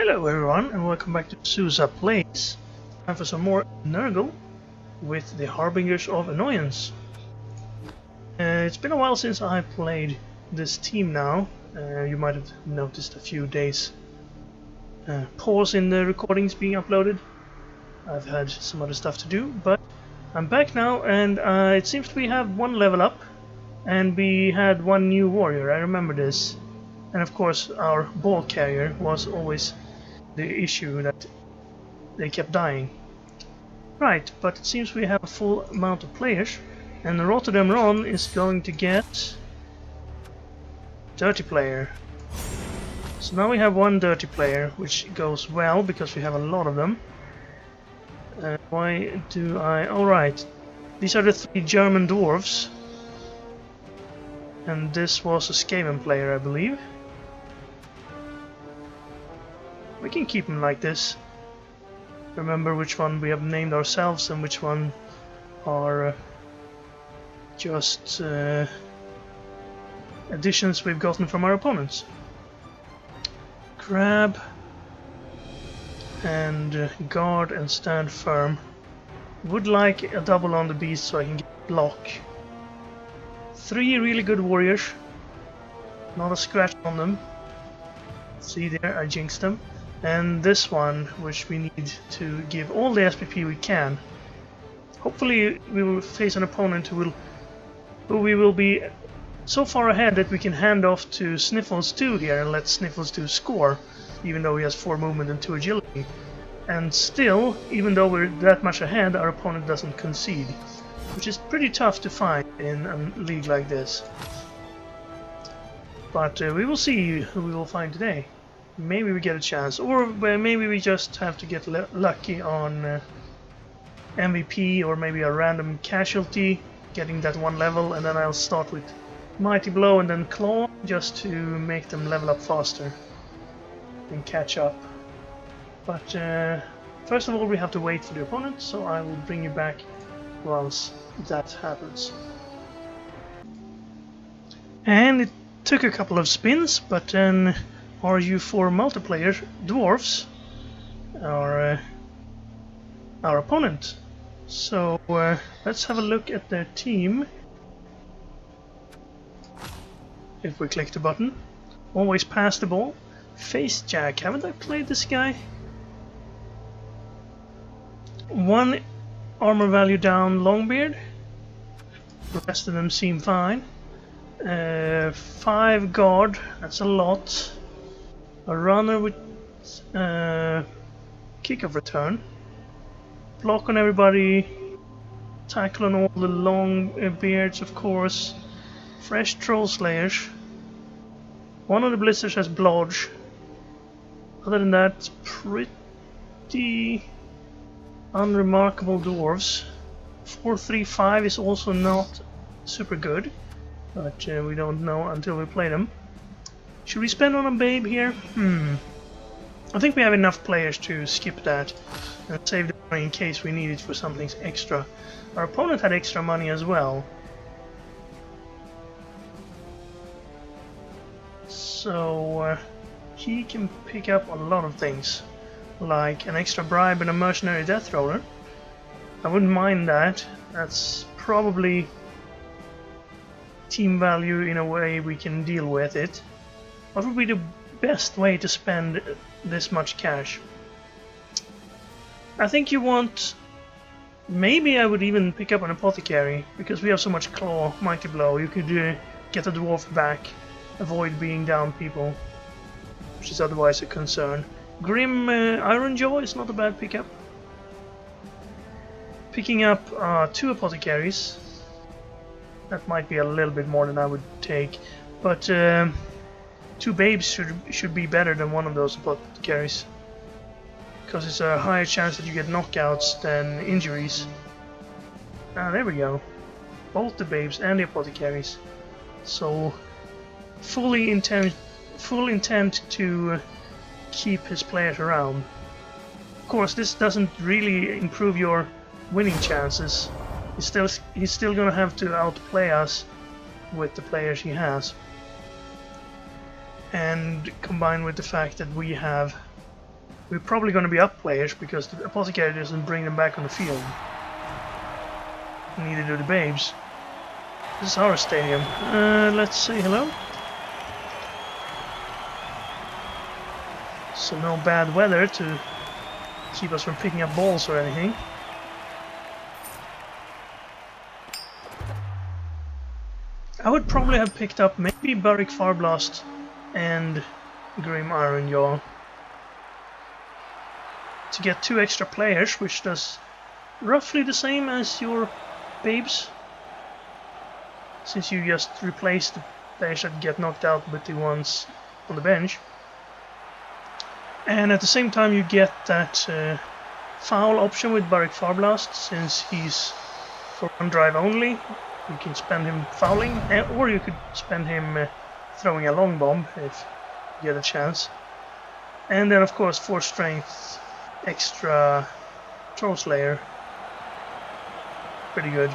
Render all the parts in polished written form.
Hello everyone and welcome back to Sousa Plays. Time for some more Nurgle with the Harbingers of Annoyance. It's been a while since I played this team now. You might have noticed a few days pause in the recordings being uploaded. I've had some other stuff to do, but I'm back now and it seems we have one level up and we had one new warrior, I remember this. And of course our ball carrier was always the issue that they kept dying. Right, but it seems we have a full amount of players and the Rotterdam Ron is going to get dirty player. So now we have one dirty player, which goes well because we have a lot of them. Why do I... Alright, these are the three German dwarves. And this was a Skaven player, I believe. We can keep them like this. Remember which one we have named ourselves and which one are just additions we've gotten from our opponents. Grab and guard and stand firm. Would like a double on the beast so I can get block. Three really good warriors. Not a scratch on them. See there, I jinxed them. And this one, which we need to give all the SPP we can. Hopefully we will face an opponent who we will be so far ahead that we can hand off to Sniffles 2 here and let Sniffles 2 score, even though he has 4 movement and 2 agility. And still, even though we're that much ahead, our opponent doesn't concede, which is pretty tough to find in a league like this. But we will see who we will find today. Maybe we get a chance, or maybe we just have to get lucky on MVP or maybe a random casualty, getting that one level, and then I'll start with Mighty Blow and then Claw, just to make them level up faster and catch up. But first of all we have to wait for the opponent, so I will bring you back once that happens. And it took a couple of spins, but then RU4 multiplayer Dwarves are our opponent. So let's have a look at their team. If we click the button, always pass the ball. Face Jack, haven't I played this guy? 1 armor value down Longbeard. The rest of them seem fine. 5 guard, that's a lot. A runner with kick of return. Block on everybody. Tackle on all the long beards, of course. Fresh troll slayers. One of the blisters has blodge. Other than that, it's pretty unremarkable dwarves. 4-3-5 is also not super good, but we don't know until we play them. Should we spend on a babe here? I think we have enough players to skip that and save the money in case we need it for something extra. Our opponent had extra money as well. So he can pick up a lot of things, like an extra bribe and a mercenary death roller. I wouldn't mind that. That's probably team value in a way we can deal with it. What would be the best way to spend this much cash? I think you want... Maybe I would even pick up an apothecary, because we have so much claw, mighty blow. You could get a dwarf back, avoid being down people, which is otherwise a concern. Grim Iron Jaw is not a bad pickup. Picking up 2 apothecaries. That might be a little bit more than I would take, but 2 babes should be better than one of those apothecaries, because it's a higher chance that you get knockouts than injuries. Ah, there we go. Both the babes and the apothecaries. So full intent to keep his players around. Of course, this doesn't really improve your winning chances. He's still gonna have to outplay us with the players he has. And combined with the fact that we have we're probably going to be up players because the Apothecary doesn't bring them back on the field. Neither do the Babes. This is our stadium. Let's say hello. So no bad weather to keep us from picking up balls or anything. I would probably have picked up maybe Buric Farblast and Grim Ironjaw to get 2 extra players, which does roughly the same as your Babes, since you just replace the players that get knocked out with the ones on the bench. And at the same time you get that foul option with Buric Farblast, since he's for 1 drive only. You can spend him fouling, or you could spend him throwing a long bomb if you get a chance. And then of course 4 strength extra Troll Slayer. Pretty good.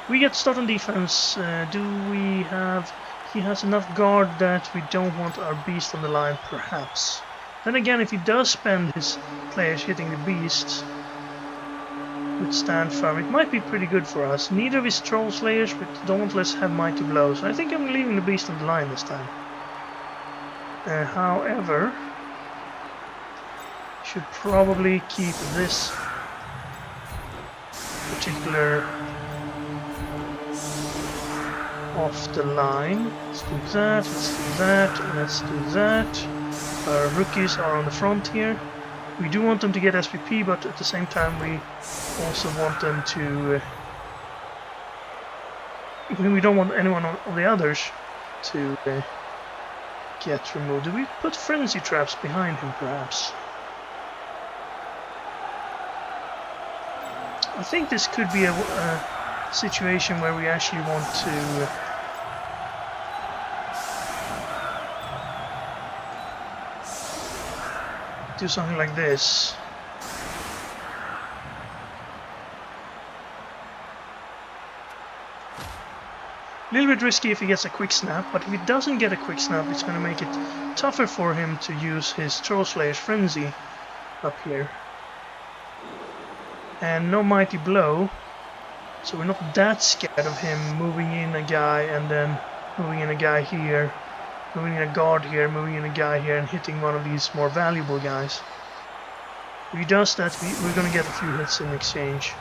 We get start on defense. Do we have... He has enough guard that we don't want our beast on the line, perhaps. Then again, if he does spend his players hitting the beasts with stand firm, it might be pretty good for us. Neither of his Troll Slayers with Dauntless have mighty blows. I think I'm leaving the beast on the line this time. However, should probably keep this particular off the line. Let's do that, let's do that, and let's do that. Our rookies are on the front here. We do want them to get SPP, but at the same time we also want them to... we don't want anyone of the others to get removed. Do we put Frenzy Traps behind him, perhaps? I think this could be a situation where we actually want to do something like this. A little bit risky if he gets a quick snap, but if he doesn't get a quick snap, it's going to make it tougher for him to use his Troll Slayer's Frenzy up here. And no Mighty Blow, so we're not that scared of him moving in a guy and then moving in a guy here, moving in a guard here, moving in a guy here, and hitting one of these more valuable guys. If he does that, we're going to get a few hits in exchange.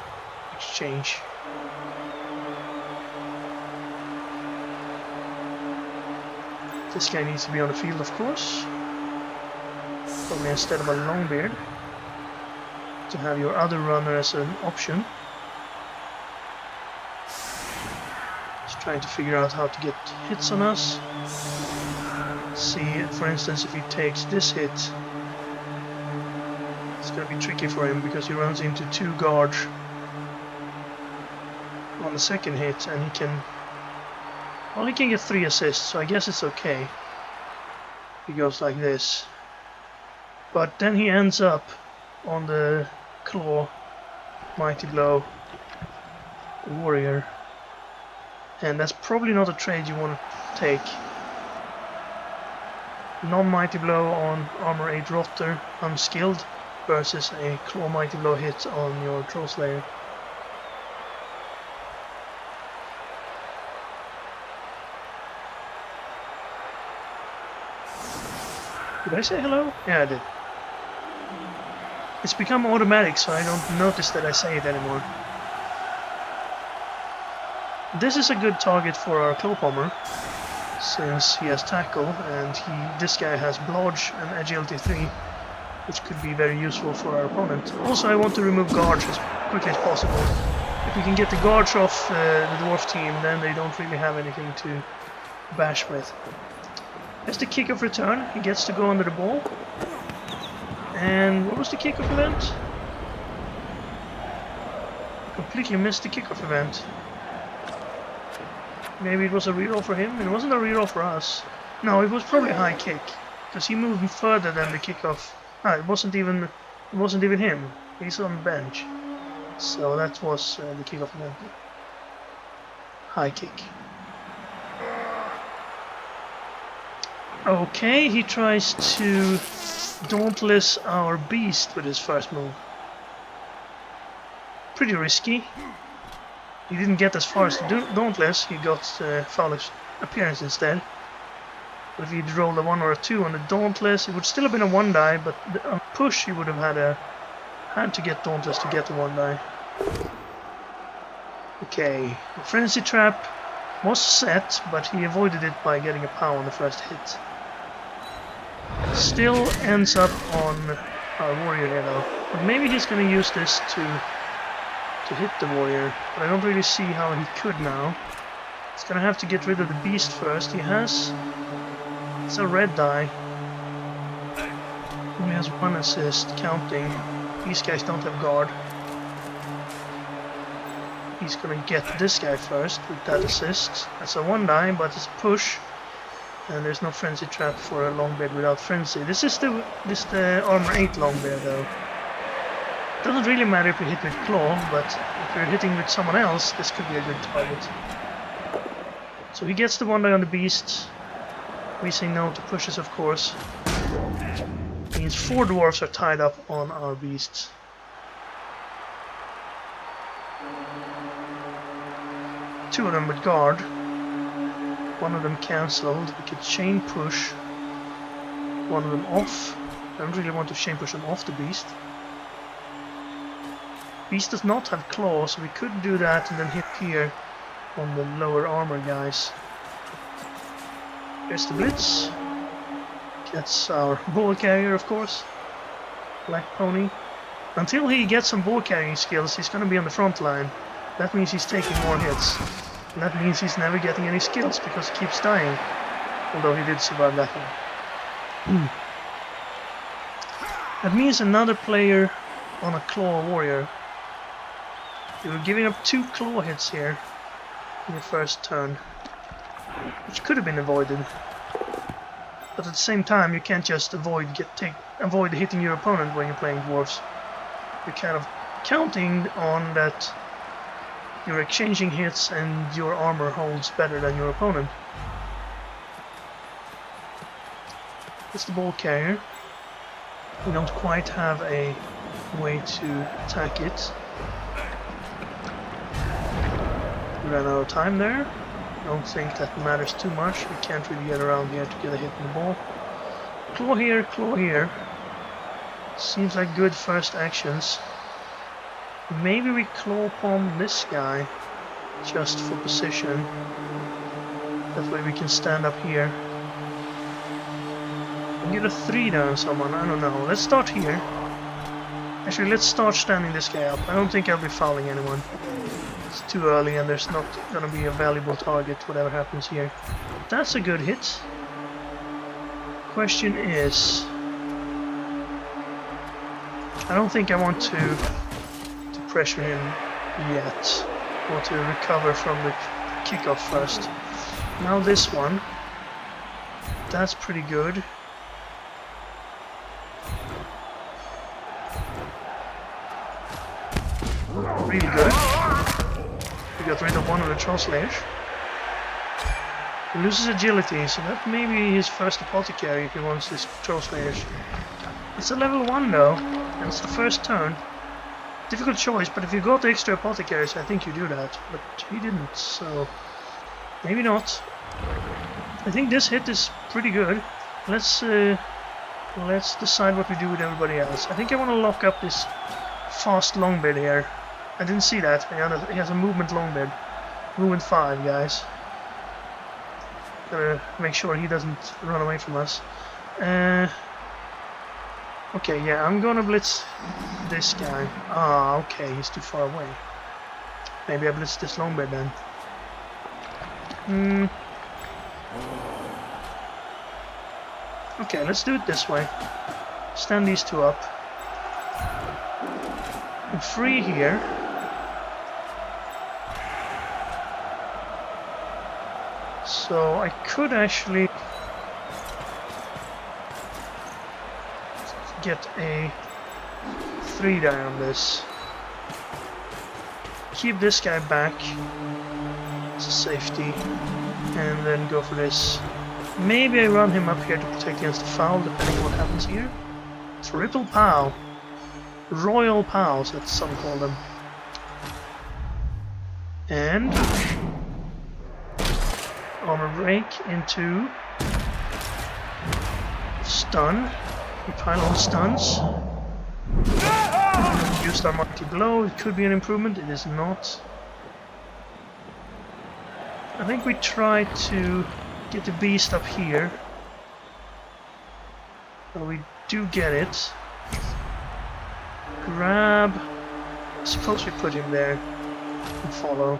This guy needs to be on the field, of course. Probably instead of a Longbeard, to have your other runner as an option. Just trying to figure out how to get hits on us. See, for instance, if he takes this hit, it's going to be tricky for him because he runs into 2 guards on the second hit, and he can... well, he can get 3 assists, so I guess it's okay. He goes like this. But then he ends up on the Claw, Mighty Blow, Warrior. And that's probably not a trade you want to take. Non-Mighty Blow on Armor 8 Rotter, unskilled, versus a Claw Mighty Blow hit on your Troll Slayer. Did I say hello? Yeah, I did. It's become automatic, so I don't notice that I say it anymore. This is a good target for our Clawpommer, since he has Tackle, and this guy has Blodge and Agility 3, which could be very useful for our opponent. Also, I want to remove guards as quickly as possible. If we can get the guards off the Dwarf team, then they don't really have anything to bash with. There's the kickoff return. He gets to go under the ball. And what was the kickoff event? Completely missed the kickoff event. Maybe it was a reroll for him. It wasn't a reroll for us. No, it was probably a high kick, because he moved further than the kickoff. Ah, it wasn't even him. He's on the bench. So that was the kickoff event. High kick. Okay, he tries to Dauntless our beast with his first move. Pretty risky. He didn't get as far as Dauntless, he got Foul Appearance instead. But if he'd rolled a 1 or a 2 on the Dauntless, it would still have been a 1 die, but on push he would have had to get Dauntless to get the 1 die. Okay, the Frenzy Trap was set, but he avoided it by getting a POW on the first hit. Still ends up on our warrior here though. But maybe he's gonna use this to hit the warrior, but I don't really see how he could now. He's gonna have to get rid of the beast first. It's a red die. Only has 1 assist, counting. These guys don't have guard. He's gonna get this guy first with that assist. That's a 1 die, but it's push. And there's no Frenzy Trap for a Longbeard without Frenzy. This is the Armor 8 Longbeard though. Doesn't really matter if we hit with Claw, but if we're hitting with someone else, this could be a good target. So he gets the 1 die on the beast. We say no to pushes, of course. Means 4 dwarves are tied up on our beasts. Two of them with guard. One of them cancelled. We could chain push one of them off. I don't really want to chain push them off the beast. Beast does not have claws, so we could do that and then hit here on the lower armor guys. Here's the blitz. Gets our ball carrier, of course. Black pony. Until he gets some ball carrying skills, he's going to be on the front line. That means he's taking more hits. And that means he's never getting any skills because he keeps dying. Although he did survive that one. That means another player on a claw warrior. We were giving up 2 claw hits here in the first turn, which could have been avoided. But at the same time, you can't just avoid hitting your opponent when you're playing dwarves. You're kind of counting on that you're exchanging hits and your armor holds better than your opponent. It's the ball carrier. We don't quite have a way to attack it. We ran out of time there. Don't think that matters too much. We can't really get around here to get a hit in the ball. Claw here, claw here. Seems like good first actions. Maybe we claw upon this guy just for position. That way we can stand up here and get a 3 down someone. I don't know. Let's start here. Actually, let's start standing this guy up. I don't think I'll be fouling anyone. It's too early and there's not gonna be a valuable target whatever happens here. That's a good hit. Question is, I don't think I want to pressure him yet. I want to recover from the kickoff first. Now this one. That's pretty good. Really good. We got rid of one of the Troll Slayers. He loses agility, so that may be his first apothecary if he wants his Troll Slayers. It's a level 1 though, and it's the first turn. Difficult choice, but if you got extra apothecaries, I think you do that. But he didn't, so maybe not. I think this hit is pretty good. Let's decide what we do with everybody else. I think I want to lock up this fast Longbeard here. I didn't see that. He has a movement Longbeard. Movement 5, guys. Gotta make sure he doesn't run away from us. Okay, yeah, I'm gonna blitz this guy. Ah, okay, he's too far away. Maybe I blitz this Longbeard then. Okay, let's do it this way. Stand these 2 up. I'm free here. So I could actually get a 3 die on this. Keep this guy back as a safety, and then go for this. Maybe I run him up here to protect against the foul, depending on what happens here. Triple POW. Royal POWs, as some call them. And armor break into stun. We pile on stuns. Used our mighty blow. It could be an improvement. It is not. I think we try to get the beast up here. But we do get it. Grab. Suppose we put him there and follow.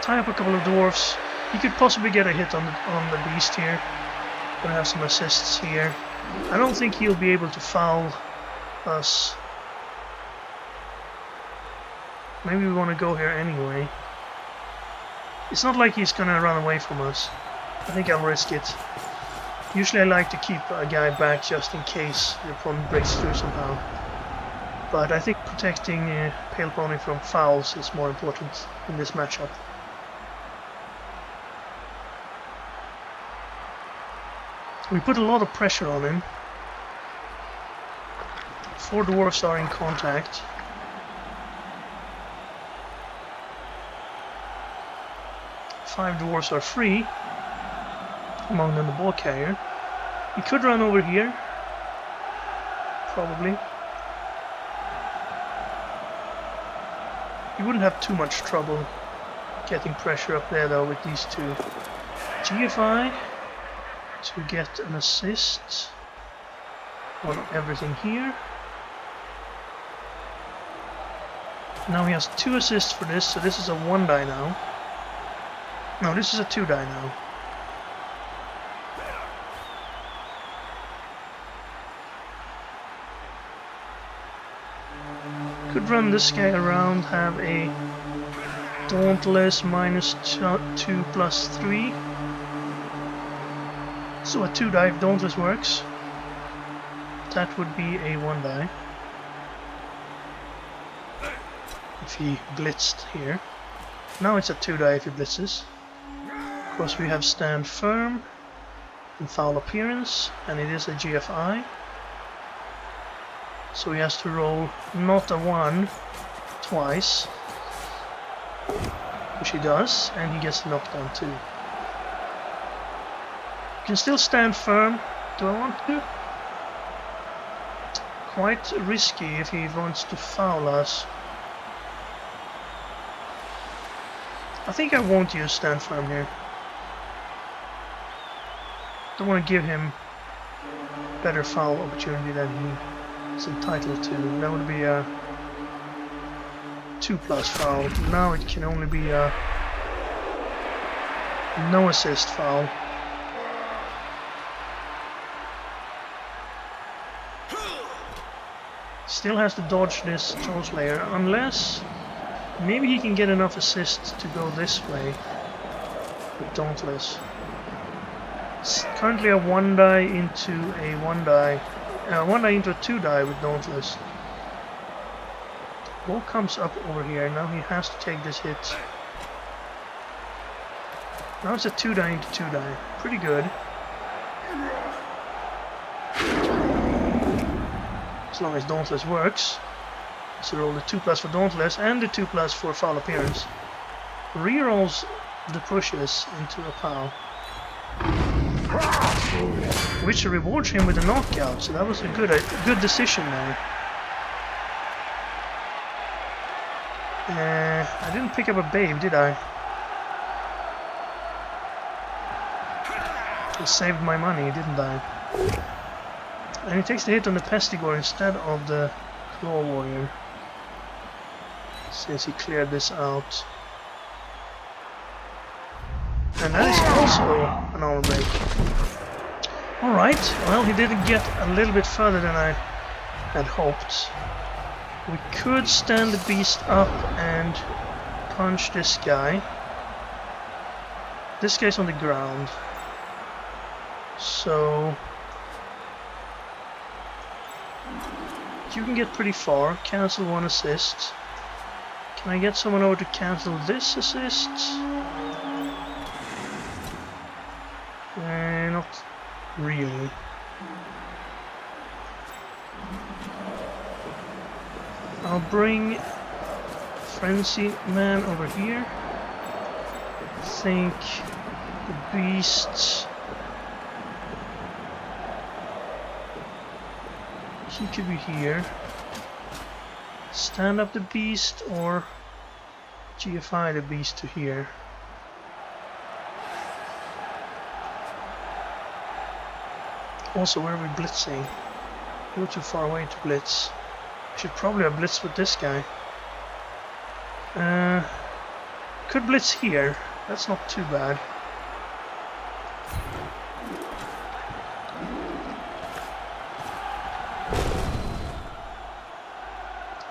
Tie up a couple of dwarves. He could possibly get a hit on the beast here. Gonna have some assists here. I don't think he'll be able to foul us. Maybe we want to go here anyway. It's not like he's gonna run away from us. I think I'll risk it. Usually I like to keep a guy back just in case the opponent breaks through somehow. But I think protecting Pale Pony from fouls is more important in this matchup. We put a lot of pressure on him. 4 dwarves are in contact. Five dwarves are free. Among them the ball carrier. He could run over here. Probably. He wouldn't have too much trouble getting pressure up there though with these two. GFI to get an assist on everything here. Now he has 2 assists for this, so this is a 1 die now. No, this is a 2 die now. Could run this guy around, have a Dauntless -2 +3. So a 2 die if Dauntless works. That would be a 1 die. If he blitzed here. Now it's a 2 die if he blitzes. Of course we have Stand Firm and Foul Appearance, and it is a GFI. So he has to roll not a 1 twice, which he does, and he gets knocked down too. You can still stand firm. Do I want to? Quite risky if he wants to foul us. I think I won't use stand firm here. Don't want to give him better foul opportunity than he is entitled to. That would be a 2+ foul. Now it can only be a no assist foul. Still has to dodge this Troll Slayer, unless maybe he can get enough assist to go this way with Dauntless. It's currently a 1 die into a 1 die, 1 die into a 2 die with Dauntless. Ball comes up over here, now he has to take this hit. Now it's a 2 die into 2 die, pretty good. As long as Dauntless works. So roll the 2+ for Dauntless and the 2+ for Foul Appearance. Rerolls the pushes into a POW, which rewards him with a knockout, so that was a good decision there. I didn't pick up a babe, did I? I saved my money, didn't I? And he takes the hit on the Pestigore instead of the Claw Warrior, since he cleared this out. And that is also an armor break. Alright, well he didn't get a little bit further than I had hoped. We could stand the beast up and punch this guy. This guy's on the ground. So you can get pretty far. Cancel 1 assist. Can I get someone over to cancel this assist? Not really. I'll bring Frenzy Man over here. I think the beast... he could be here. Stand up the beast or GFI the beast to here. Also, where are we blitzing? You're too far away to blitz. I should probably have blitzed with this guy. Could blitz here. That's not too bad.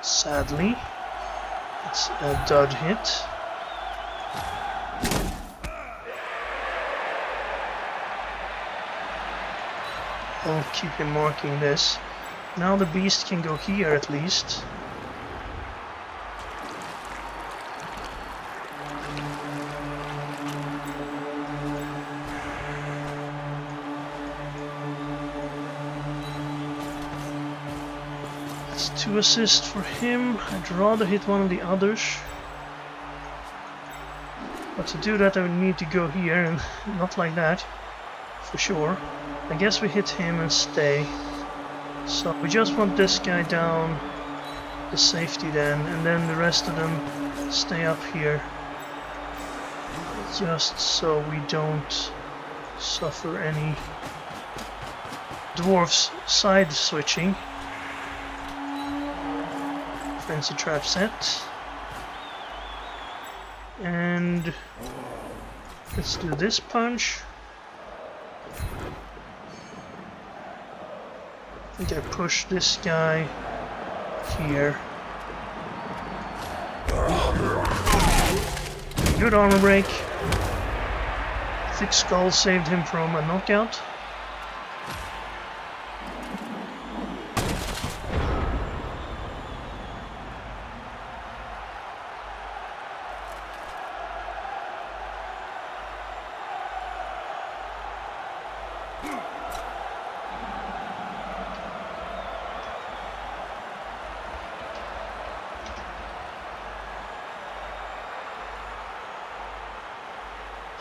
Sadly, it's a dud hit. I'll keep him marking this. Now the beast can go here at least. That's 2 assists for him. I'd rather hit one of the others. But to do that I would need to go here and not like that. For sure. I guess we hit him and stay. So we just want this guy down the safety then, and then the rest of them stay up here. Just so we don't suffer any dwarves side switching. Frenzy trap set. And let's do this punch. I think I push this guy here. Good armor break. Thick skull saved him from a knockout.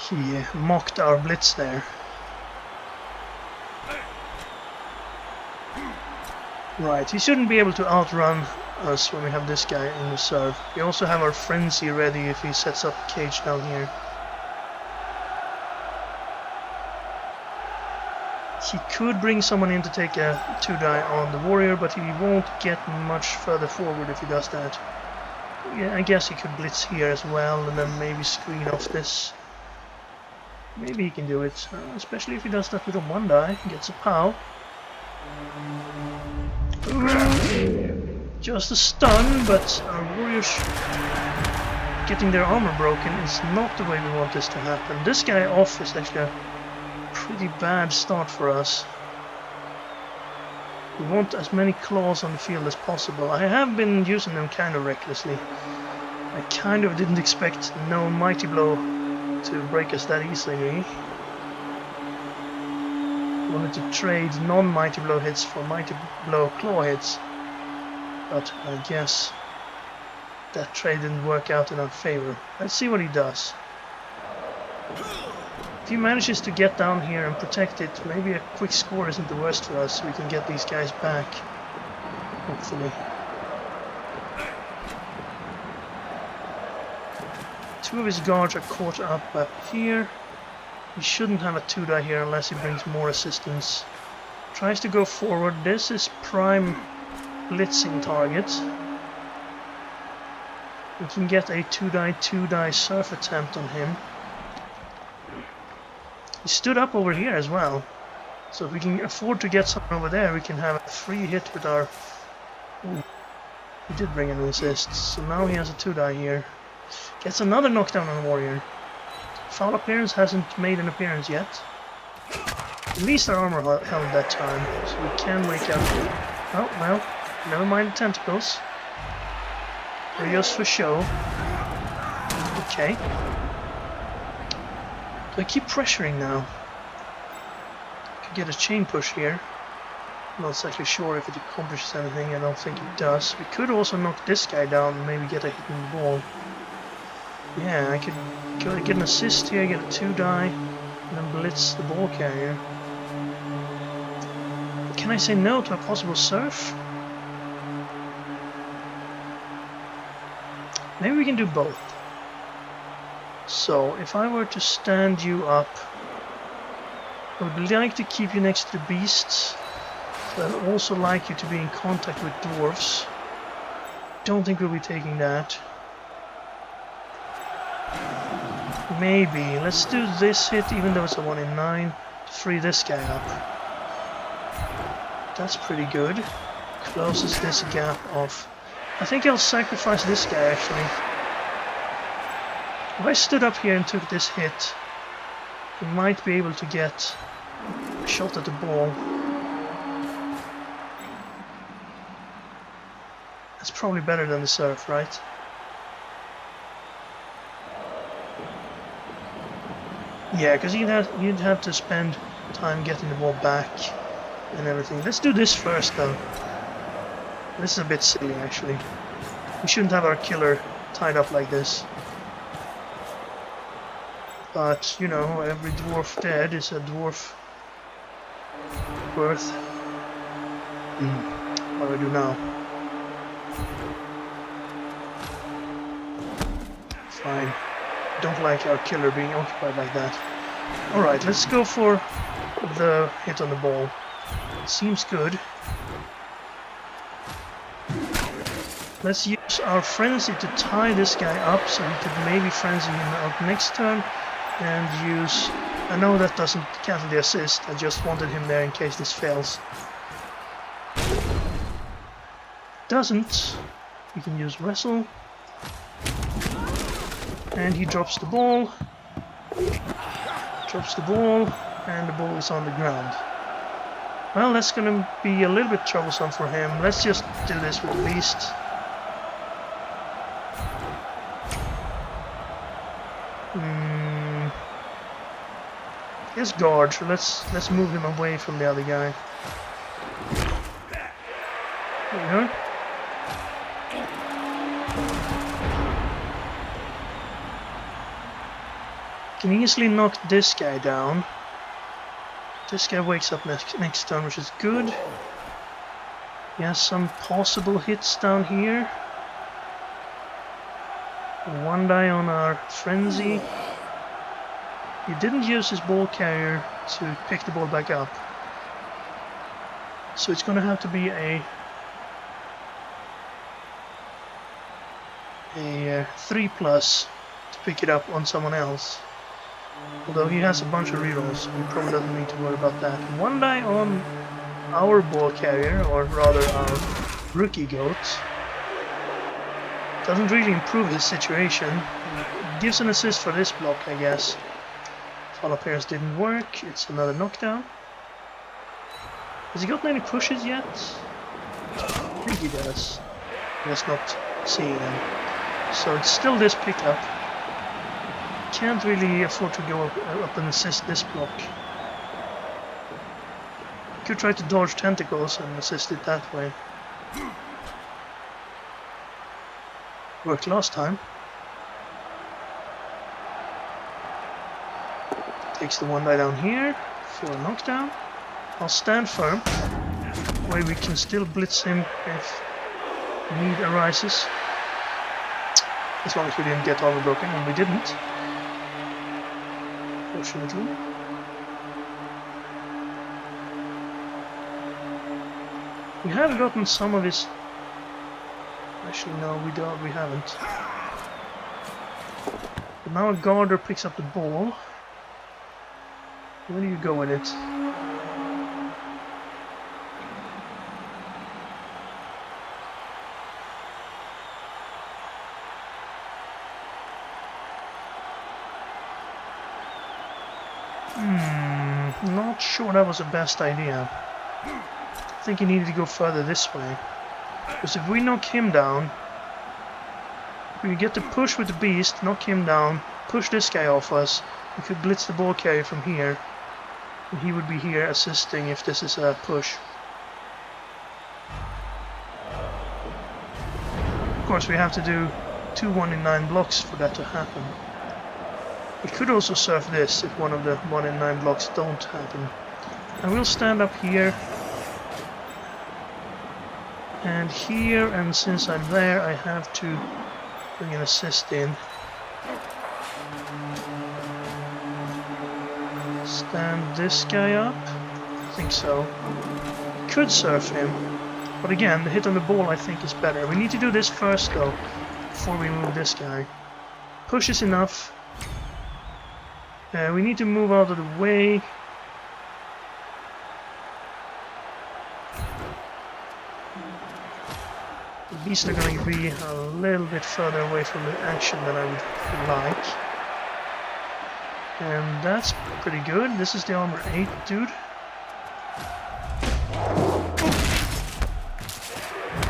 He mocked our blitz there. Right, he shouldn't be able to outrun us when we have this guy in reserve. We also have our Frenzy ready if he sets up a cage down here. He could bring someone in to take a 2-die on the warrior, but he won't get much further forward if he does that. Yeah, I guess he could blitz here as well and then maybe screen off this. Maybe he can do it, especially if he does that with a 1-die, gets a POW. Ooh, just a stun, but our warriors getting their armor broken is not the way we want this to happen. This guy off is actually a pretty bad start for us. We want as many claws on the field as possible. I have been using them kind of recklessly. I kind of didn't expect no Mighty Blow to break us that easily. Wanted to trade non-Mighty Blow hits for Mighty Blow claw hits, but I guess that trade didn't work out in our favor. Let's see what he does. If he manages to get down here and protect it, maybe a quick score isn't the worst for us. We can get these guys back, hopefully. 2 of his guards are caught up here. He shouldn't have a 2-die here unless he brings more assistance. Tries to go forward. This is prime blitzing target. We can get a 2-die surf attempt on him. He stood up over here as well. So if we can afford to get someone over there, we can have a free hit with our... Ooh, he did bring an assist, so now he has a 2-die here. Gets another knockdown on the warrior. Foul appearance hasn't made an appearance yet. At least our armor held that time, so we can wake up. Oh, well, never mind the tentacles. They're just for show. Okay. Do I keep pressuring now? Could get a chain push here. Not exactly sure if it accomplishes anything. I don't think it does. We could also knock this guy down and maybe get a hit in the ball. Yeah, I could get an assist here, get a 2-die, and then blitz the ball carrier. Can I say no to a possible surf? Maybe we can do both. So, if I were to stand you up, I would like to keep you next to the beasts, but I'd also like you to be in contact with dwarves. Don't think we'll be taking that. Maybe. Let's do this hit, even though it's a 1 in 9, to free this guy up. That's pretty good. Closes this gap off. I think I'll sacrifice this guy, actually. If I stood up here and took this hit, we might be able to get a shot at the ball. That's probably better than the surf, right? Yeah, because you'd have to spend time getting the ball back and everything. Let's do this first, though. This is a bit silly, actually. We shouldn't have our killer tied up like this. But, you know, every dwarf dead is a dwarf worth. What do I do now? Fine. Don't like our killer being occupied like that. Alright, let's go for the hit on the ball. Seems good. Let's use our frenzy to tie this guy up so we could maybe frenzy him out next turn and use... I know that doesn't cancel the assist, I just wanted him there in case this fails. Doesn't. We can use wrestle. And he drops the ball. Drops the ball, and the ball is on the ground. Well, that's gonna be a little bit troublesome for him. Let's just do this with the beast. His guard, so let's move him away from the other guy. There we go. Can easily knock this guy down. This guy wakes up next turn, which is good. He has some possible hits down here. 1 die on our frenzy. He didn't use his ball carrier to pick the ball back up. So it's gonna have to be a 3+ to pick it up on someone else. Although he has a bunch of rerolls, so he probably doesn't need to worry about that. 1 die on our ball carrier, or rather our rookie goat. Doesn't really improve his situation. Gives an assist for this block, I guess. Fall appearance didn't work, it's another knockdown. Has he gotten any pushes yet? I think he does. Just not seeing them. So it's still this pickup. Can't really afford to go up and assist this block. Could try to dodge tentacles and assist it that way. Worked last time. Takes the 1 die down here for a knockdown. I'll stand firm. Way we can still blitz him if need arises. As long as we didn't get armor broken, and we didn't. Fortunately. We have gotten some of his... Actually, no, we haven't. But now a guarder picks up the ball. Where do you go with it? Not sure that was the best idea. I think he needed to go further this way. Because if we knock him down, we get the push with the beast, knock him down, push this guy off us, we could blitz the ball carrier from here. And he would be here assisting if this is a push. course we have to do 2 1 in 9 blocks for that to happen. We could also surf this if one of the 1 in 9 blocks don't happen. I will stand up here and here, and since I'm there I have to bring an assist in. Stand this guy up? I think so. Could surf him, but again the hit on the ball I think is better. We need to do this first though, before we move this guy. Push is enough. We need to move out of the way. The beasts are going to be a little bit further away from the action than I would like. And that's pretty good. This is the armor 8 dude.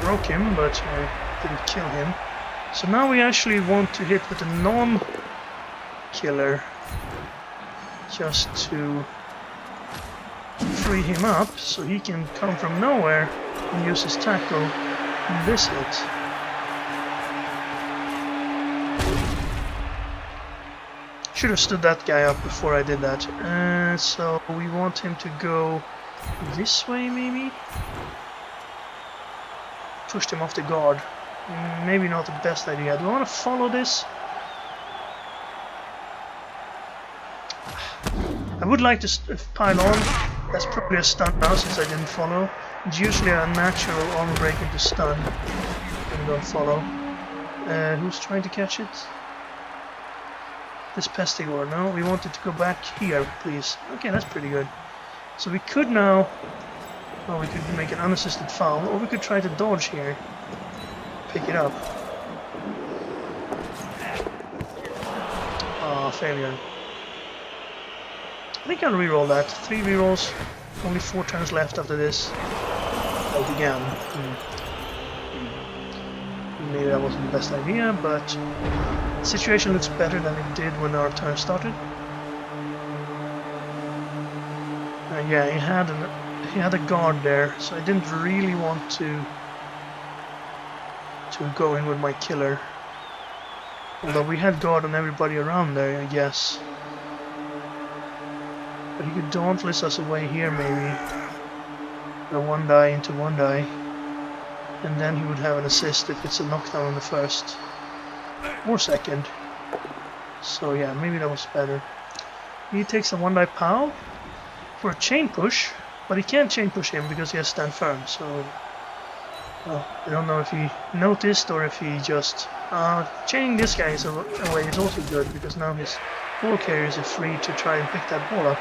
Broke him, but I didn't kill him. So now we actually want to hit with a non-killer, just to free him up so he can come from nowhere and use his tackle in this hit. Should have stood that guy up before I did that. So we want him to go this way maybe? Pushed him off the guard. Maybe not the best idea. Do I want to follow this? I would like to pile on. That's probably a stun now since I didn't follow. It's usually a natural armor break into stun when you don't follow. Who's trying to catch it? This Pestigore. No, we wanted to go back here, please. Okay, that's pretty good. So we could now... well, we could make an unassisted foul, or we could try to dodge here. Pick it up. Ah, failure. I think I'll reroll that. 3 rerolls, only 4 turns left after this. Out again. Maybe that wasn't the best idea, but the situation looks better than it did when our turn started. Yeah, he had a guard there, so I didn't really want to go in with my killer. Although we had guard on everybody around there, I guess. But he could dauntless us away here maybe. A 1 die into 1 die. And then he would have an assist if it's a knockdown on the first or second. So yeah, maybe that was better. He takes a 1 die POW for a chain push, but he can't chain push him because he has stand firm, so well, I don't know if he noticed or if he just chaining this guy away is also good because now his ball carriers are free to try and pick that ball up.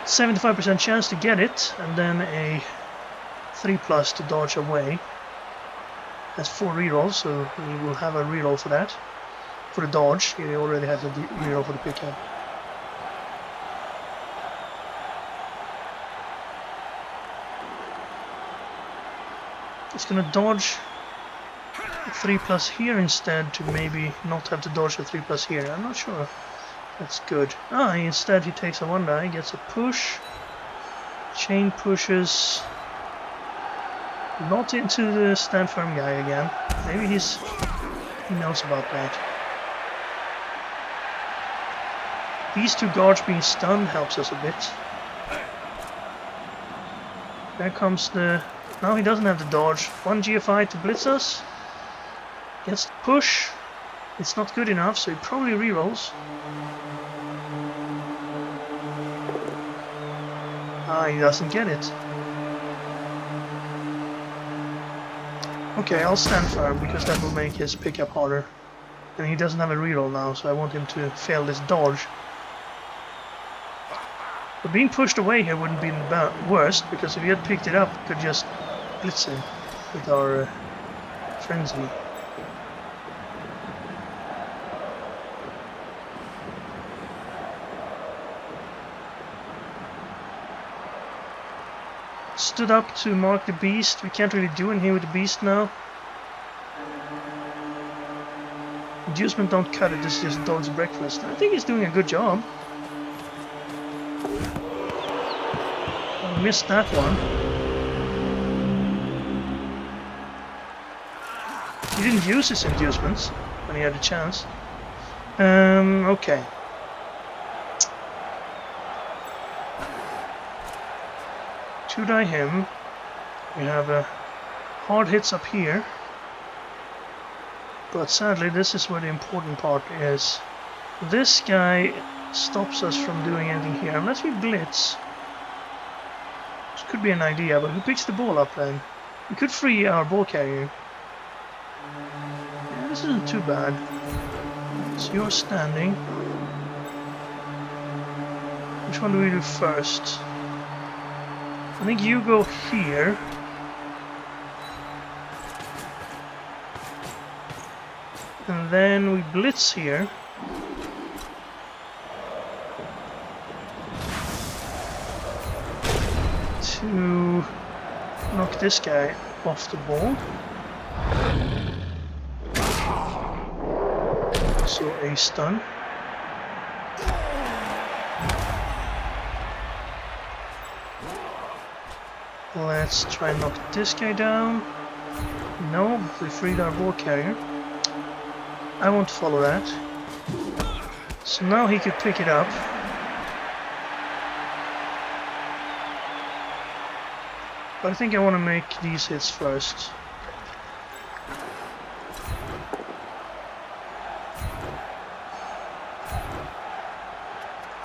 75% chance to get it, and then a 3+ to dodge away. Has 4 rerolls, so he will have a reroll for that. For the dodge, he already has a reroll for the pickup. It's gonna dodge a 3+ here instead to maybe not have to dodge a 3+ here. I'm not sure. That's good. Instead he takes a 1 die, gets a push. Chain pushes. Not into the stand firm guy again. Maybe he knows about that. These 2 guards being stunned helps us a bit. There comes the... Now he doesn't have the dodge. 1 GFI to blitz us. Gets the push. It's not good enough, so he probably rerolls. He doesn't get it. Okay, I'll stand firm because that will make his pickup harder. And he doesn't have a reroll now, so I want him to fail this dodge. But being pushed away here wouldn't be the worst, because if he had picked it up, we could just blitz him with our frenzy. Stood up to mark the beast. We can't really do anything with the beast now. Inducement don't cut it, it's just dog's breakfast. I think he's doing a good job. I missed that one. He didn't use his inducements when he had the chance. Okay. To die him, we have hard hits up here. But sadly, this is where the important part is. This guy stops us from doing anything here, unless we blitz. This could be an idea, but who picks the ball up then? We could free our ball carrier. Yeah, this isn't too bad. So you're standing. Which one do we do first? I think you go here. And then we blitz here. To knock this guy off the ball. So a stun. Let's try and knock this guy down. No, we freed our ball carrier. I won't follow that. So now he could pick it up. But I think I want to make these hits first.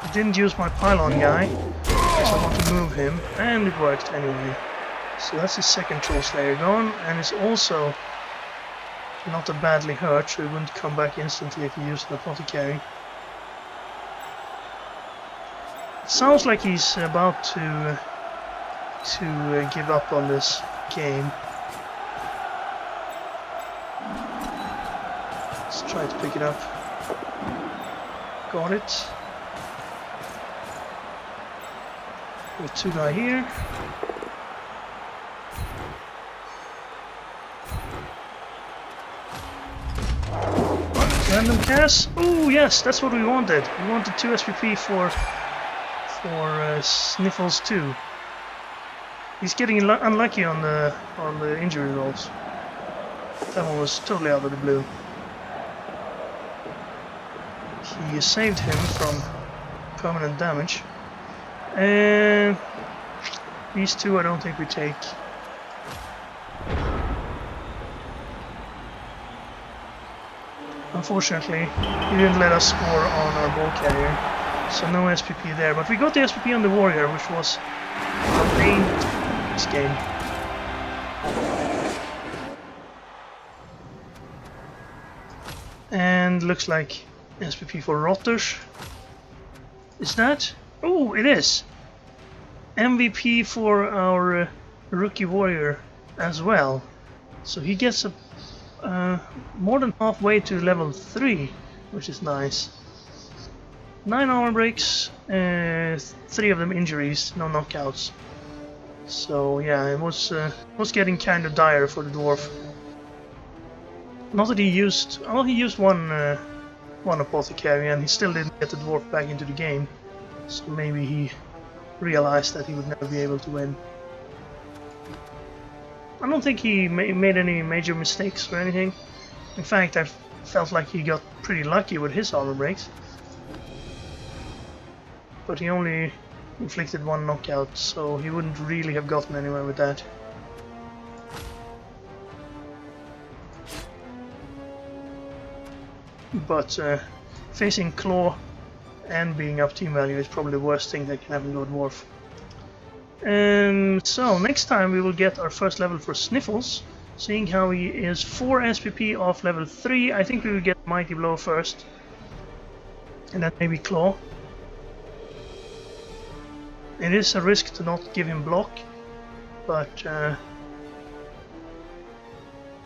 I didn't use my pylon guy, so I want to move him, and it worked anyway. So that's his second Troll Slayer gone, and it's also not that badly hurt, so he wouldn't come back instantly if he used an apothecary. It sounds like he's about to give up on this game. Let's try to pick it up. Got it. With two guys here. Random cast. Oh yes, that's what we wanted. We wanted 2 SPP for Sniffles 2. He's getting unlucky on the injury rolls. That one was totally out of the blue. He saved him from permanent damage. And these two I don't think we take. Unfortunately, he didn't let us score on our ball carrier, so no SPP there. But we got the SPP on the warrior, which was the main this game. And looks like SPP for Rotters. Is that? Oh, it is! MVP for our rookie warrior as well. So he gets more than halfway to level 3, which is nice. 9 armor breaks, 3 of them injuries, no knockouts. So yeah, it was getting kind of dire for the dwarf. Not that he used... oh, he used one apothecary and he still didn't get the dwarf back into the game. So maybe he realized that he would never be able to win. I don't think he made any major mistakes or anything. In fact, I felt like he got pretty lucky with his armor breaks. But he only inflicted 1 knockout, so he wouldn't really have gotten anywhere with that. But facing Claw and being up team value is probably the worst thing that can happen to a dwarf. So next time we will get our first level for Sniffles, seeing how he is 4 SPP off level 3. I think we will get Mighty Blow first, and then maybe Claw. It is a risk to not give him block, but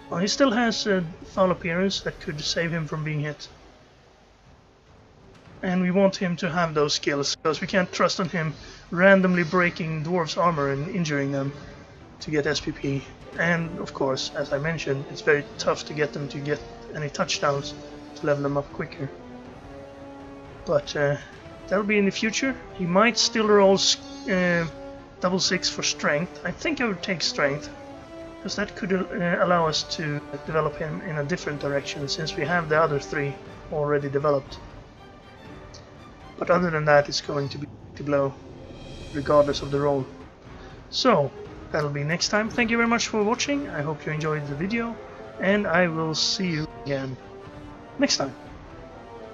well, he still has a foul appearance that could save him from being hit. And we want him to have those skills, because we can't trust on him randomly breaking dwarves' armor and injuring them to get SPP. And of course, as I mentioned, it's very tough to get them to get any touchdowns to level them up quicker. But that'll be in the future. He might still roll double 6 for strength. I think I would take strength. because that could allow us to develop him in a different direction, since we have the other 3 already developed. But other than that, it's going to be to blow, regardless of the role. So, that'll be next time. Thank you very much for watching. I hope you enjoyed the video, and I will see you again next time.